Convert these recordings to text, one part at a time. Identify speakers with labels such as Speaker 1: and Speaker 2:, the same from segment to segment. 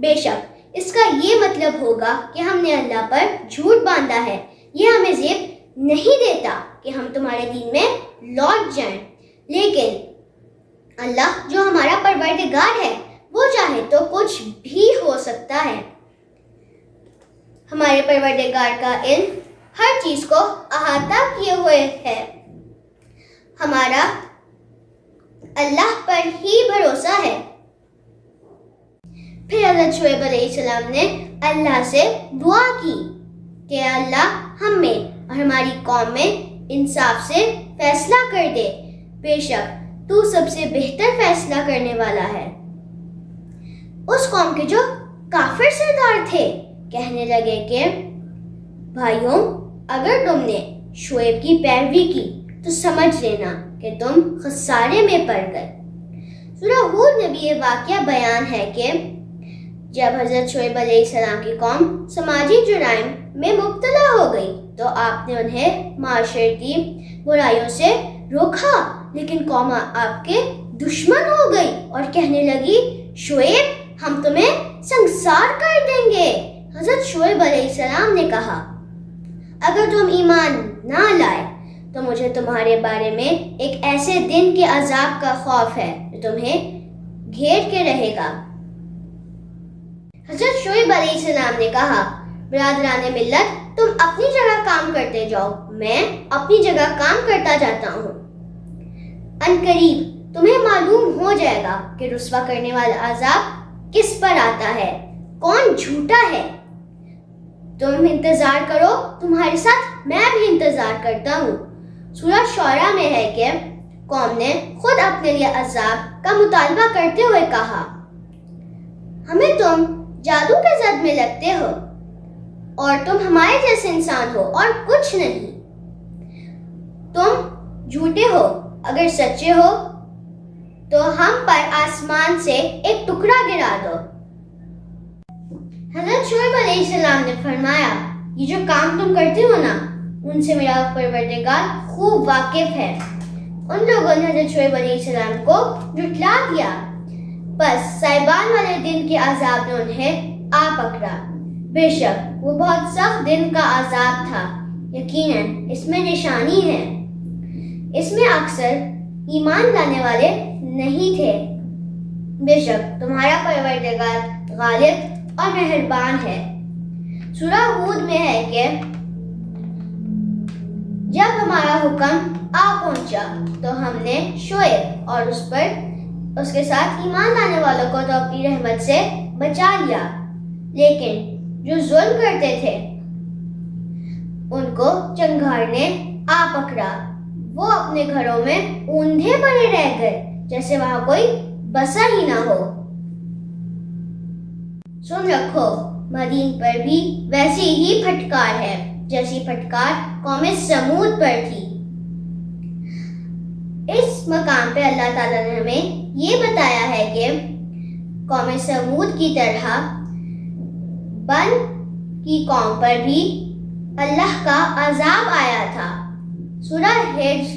Speaker 1: بے شک اس کا یہ مطلب ہوگا کہ ہم نے اللہ پر جھوٹ باندھا ہے. یہ ہمیں زیب نہیں دیتا کہ ہم تمہارے دین میں لوٹ جائیں. لیکن اللہ جو ہمارا پروردگار ہے وہ چاہے تو کچھ بھی ہو سکتا ہے. ہمارے پروردگار کا علم ہر چیز کو احاطہ کیے ہوئے ہے. ہمارا اللہ پر ہی بھروسہ ہے. پھر حضرت شعیب علیہ السلام نے اللہ سے دعا کی کہ اللہ ہم میں اور ہماری قوم میں انصاف سے فیصلہ کر دے. بے شک تو سب سے بہتر فیصلہ کرنے والا ہے. اس قوم کے جو کافر سردار تھے کہنے لگے کہ بھائیوں اگر تم نے شعیب کی پیروی کی تو سمجھ لینا کہ تم خسارے میں پڑ گئے. سورہ ہود میں بھی یہ واقعہ بیان ہے کہ جب حضرت شعیب علیہ السلام کی قوم سماجی جرائم میں مبتلا ہو گئی تو آپ نے انہیں معاشرتی برائیوں سے روکا، لیکن قوم آپ کے دشمن ہو گئی اور کہنے لگی شعیب ہم تمہیں سنگسار کر دیں گے. حضرت شعیب علیہ السلام نے کہا اگر تم ایمان نہ لائے تو مجھے تمہارے بارے میں ایک ایسے دن کے عذاب کا خوف ہے جو تمہیں گھیر کے رہے گا. حضرت شعیب علیہ السلام نے کہا برادران ملت تم اپنی جگہ کام کرتے جاؤ، میں اپنی جگہ کام کرتا جاتا ہوں. عنقریب تمہیں معلوم ہو جائے گا کہ رسوا کرنے والا عذاب کس پر آتا ہے، کون جھوٹا ہے. تم انتظار کرو، تمہارے ساتھ میں بھی انتظار کرتا ہوں. سورہ شعراء میں ہے کہ قوم نے خود اپنے لیے عذاب کا مطالبہ کرتے ہوئے کہا ہمیں تم جادو کے زد میں لگتے ہو اور تم ہمارے جیسے انسان ہو اور کچھ نہیں. تم جھوٹے ہو، اگر سچے ہو تو ہم پر آسمان سے ایک ٹکڑا گرا دو. حضرت شعیب علیہ السلام نے فرمایا یہ جو کام تم کرتے ہو نا ان سے میرا پروردگار خوب واقف ہے. ان لوگوں نے حضرت شعیب علیہ السلام کو جھٹلا دیا، بس سائبان والے دن کے عذاب نے انہیں آ پکڑا. بے شک وہ بہت سخت دن کا عذاب تھا. یقیناً اس میں نشانی ہے، اس میں اکثر ایمان لانے والے نہیں تھے. بے شک تمہارا پروردگار غالب اور مہربان ہے. سورہ ہود میں ہے کہ جب ہمارا حکم آ پہنچا تو ہم نے شعیب اور اس کے ساتھ ایمان لانے والوں کو تو اپنی رحمت سے بچا لیا، لیکن جو ظلم کرتے تھے ان کو چنگھار نے آ پکڑا. وہ اپنے گھروں میں اوندھے پڑے رہ گئے جیسے وہاں کوئی بسا ہی نہ ہو. سن رکھو مدین پر بھی ویسی ہی پھٹکار ہے جیسی پھٹکار قوم سمود پر تھی. اس مقام پہ اللہ تعالیٰ نے ہمیں یہ بتایا ہے کہ قوم سمود کی طرح بن کی قوم پر بھی اللہ کا عذاب آیا تھا. سورہ حج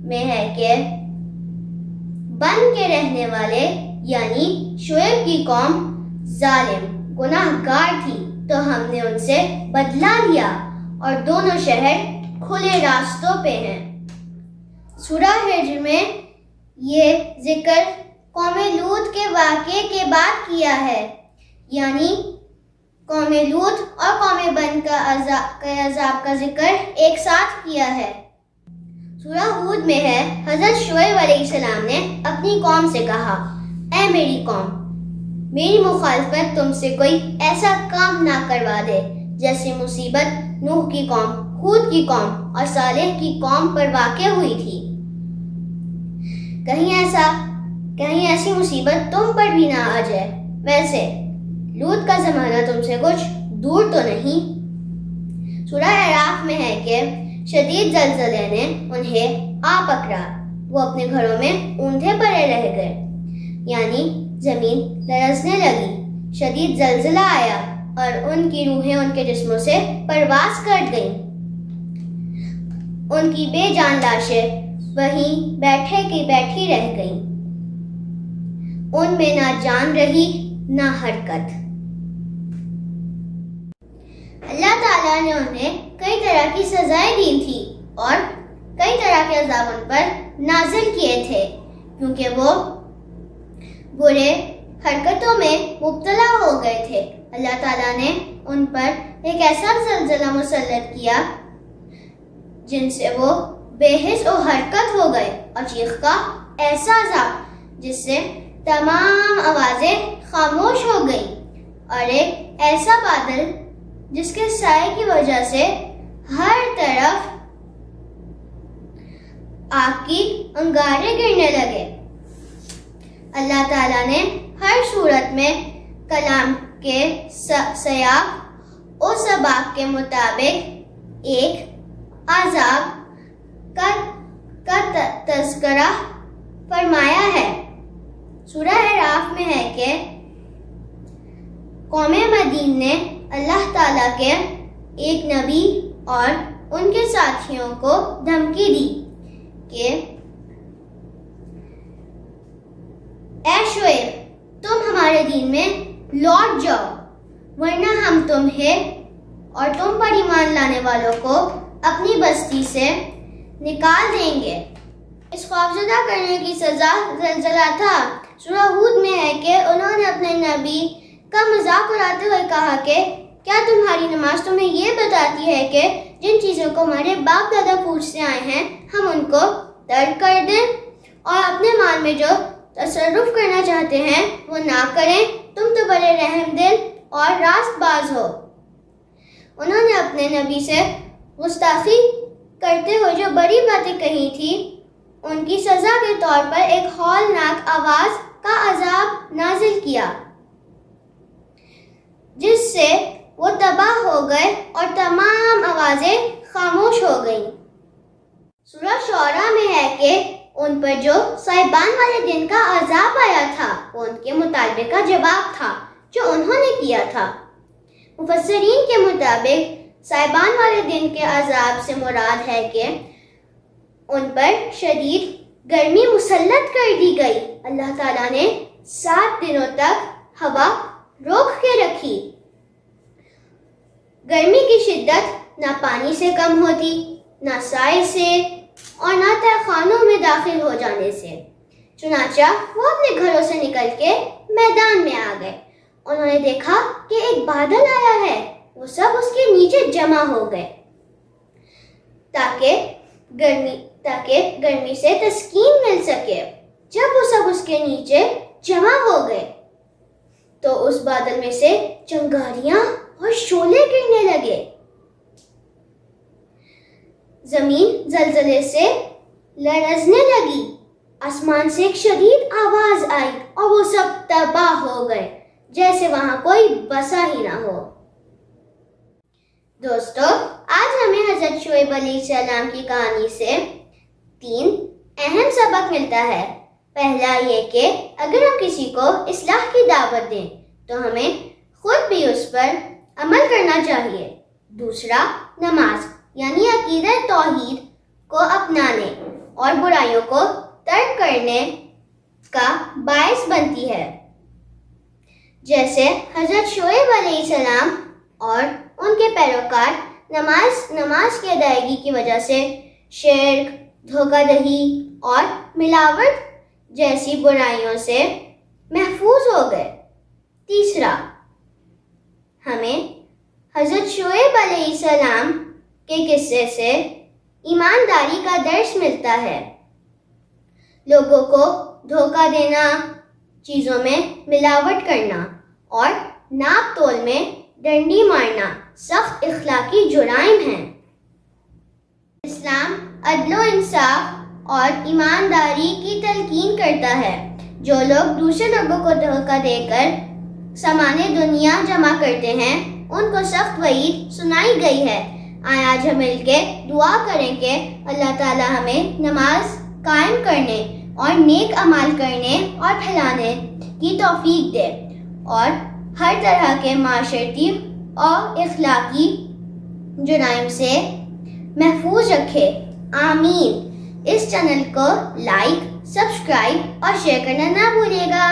Speaker 1: میں ہے کہ بن کے رہنے والے یعنی شعیب کی قوم ظالم گناہ گار تھی تو ہم نے ان سے بدلہ لیا اور دونوں شہر کھلے راستوں پہ ہیں. سورہ حجر میں یہ ذکر قوم لوط کے واقعے کے بعد کیا ہے، یعنی قوم لوط اور قوم بن کا عذاب کا ذکر ایک ساتھ کیا ہے. سورہ ہود میں ہے حضرت شعیب علیہ السلام نے اپنی قوم سے کہا اے میری قوم میری مخالفت تم سے کوئی ایسا کام نہ کروا دے جیسے مصیبت نوح کی قوم، ہود کی قوم اور صالح کی قوم پر واقع ہوئی تھی. کہیں ایسی مصیبت تم پر بھی نہ آ جائے. ویسے لوط کا زمانہ تم سے کچھ دور تو نہیں. سورہ اعراف میں ہے کہ شدید زلزلے نے انہیں آ پکڑا، وہ اپنے گھروں میں اوندھے پڑے رہ گئے، یعنی زمین لرزنے لگی. شدید زلزلہ آیا اور ان کی روحیں ان کے جسموں سے پرواز کر گئیں. ان کی بے جان لاشیں وہیں بیٹھی رہ گئیں. ان میں نہ جان رہی نہ حرکت. تعالیٰ نے انہیں کئی طرح کی سزائیں دی تھی اور کئی طرح کے عذاب ان پر نازل کیے تھے، کیونکہ وہ برے حرکتوں میں مبتلا ہو گئے تھے۔ اللہ تعالیٰ نے ان پر ایک ایسا زلزلہ مسلط کیا جن سے وہ بے حس و حرکت ہو گئے، اور چیخ کا ایسا عذاب جس سے تمام آوازیں خاموش ہو گئیں، اور ایک ایسا بادل جس کے سائے کی وجہ سے ہر طرف آگ کی انگارے گرنے لگے۔ اللہ تعالیٰ نے ہر صورت میں کلام کے سیاق و سباق کے مطابق ایک عذاب کا تذکرہ فرمایا ہے۔ سورہ اعراف میں ہے کہ قوم مدین نے اللہ تعالیٰ کے ایک نبی اور ان کے ساتھیوں کو دھمکی دی کہ اے شعیب، تم ہمارے دین میں لوٹ جاؤ، ورنہ ہم تمہیں اور تم پر ایمان لانے والوں کو اپنی بستی سے نکال دیں گے۔ اس خوفزدہ کرنے کی سزا زلزلہ تھا۔ سورہ ہود میں ہے کہ انہوں نے اپنے نبی کا مذاق اڑاتے ہوئے کہا کہ کیا تمہاری نماز تمہیں یہ بتاتی ہے کہ جن چیزوں کو ہمارے باپ دادا پوچھتے آئے ہیں ہم ان کو ترک کر دیں اور اپنے مال میں جو تصرف کرنا چاہتے ہیں وہ نہ کریں؟ تم تو بڑے رحم دل اور راست باز ہو۔ انہوں نے اپنے نبی سے گستاخی کرتے ہوئے جو بڑی باتیں کہی تھی ان کی سزا کے طور پر ایک ہولناک آواز کا عذاب نازل کیا جس سے وہ تباہ ہو گئے اور تمام آوازیں خاموش ہو گئیں۔ سورہ شعراء میں ہے کہ ان پر جو صاحبان والے دن کا عذاب آیا تھا وہ ان کے مطالبے کا جواب تھا جو انہوں نے کیا تھا۔ مفسرین کے مطابق صاحبان والے دن کے عذاب سے مراد ہے کہ ان پر شدید گرمی مسلط کر دی گئی۔ اللہ تعالیٰ نے 7 دنوں تک ہوا روک کے رکھی۔ گرمی کی شدت نہ پانی سے کم ہوتی، نہ سائے سے، اور نہ تہخانوں میں داخل ہو جانے سے۔ چنانچہ وہ اپنے گھروں سے نکل کے میدان میں آ گئے۔ انہوں نے دیکھا کہ ایک بادل آیا ہے، وہ سب اس کے نیچے جمع ہو گئے تاکہ گرمی سے تسکین مل سکے۔ جب وہ سب اس کے نیچے جمع ہو گئے تو اس بادل میں سے چنگاریاں اور شعلے گرنے لگے۔ زمین زلزلے سے لرزنے لگی، آسمان سے ایک شدید آواز آئی اور وہ سب تباہ ہو گئے جیسے وہاں کوئی بسا ہی نہ ہو۔ دوستو، آج ہمیں حضرت شعیب علیہ السلام کی کہانی سے 3 اہم سبق ملتا ہے۔ پہلا یہ کہ اگر ہم کسی کو اصلاح کی دعوت دیں تو ہمیں خود بھی اس پر عمل کرنا چاہیے۔ دوسرا، نماز یعنی عقیدہ توحید کو اپنانے اور برائیوں کو ترک کرنے کا باعث بنتی ہے، جیسے حضرت شعیب علیہ السلام اور ان کے پیروکار نماز کی ادائیگی کی وجہ سے شرک، دھوکہ دہی اور ملاوٹ جیسی برائیوں سے محفوظ ہو گئے۔ تیسرا، ہمیں حضرت شعیب علیہ السلام کے قصے سے ایمانداری کا درس ملتا ہے۔ لوگوں کو دھوکہ دینا، چیزوں میں ملاوٹ کرنا اور ناپ تول میں ڈنڈی مارنا سخت اخلاقی جرائم ہیں۔ اسلام عدل و انصاف اور ایمانداری کی تلقین کرتا ہے۔ جو لوگ دوسرے لوگوں کو دھوکہ دے کر سامان دنیا جمع کرتے ہیں ان کو سخت وعید سنائی گئی ہے۔ آج ہم مل کے دعا کریں کہ اللہ تعالی ہمیں نماز قائم کرنے اور نیک اعمال کرنے اور پھیلانے کی توفیق دے اور ہر طرح کے معاشرتی اور اخلاقی جرائم سے محفوظ رکھے۔ آمین۔ اس چینل کو لائک، سبسکرائب اور شیئر کرنا نہ بھولیے گا۔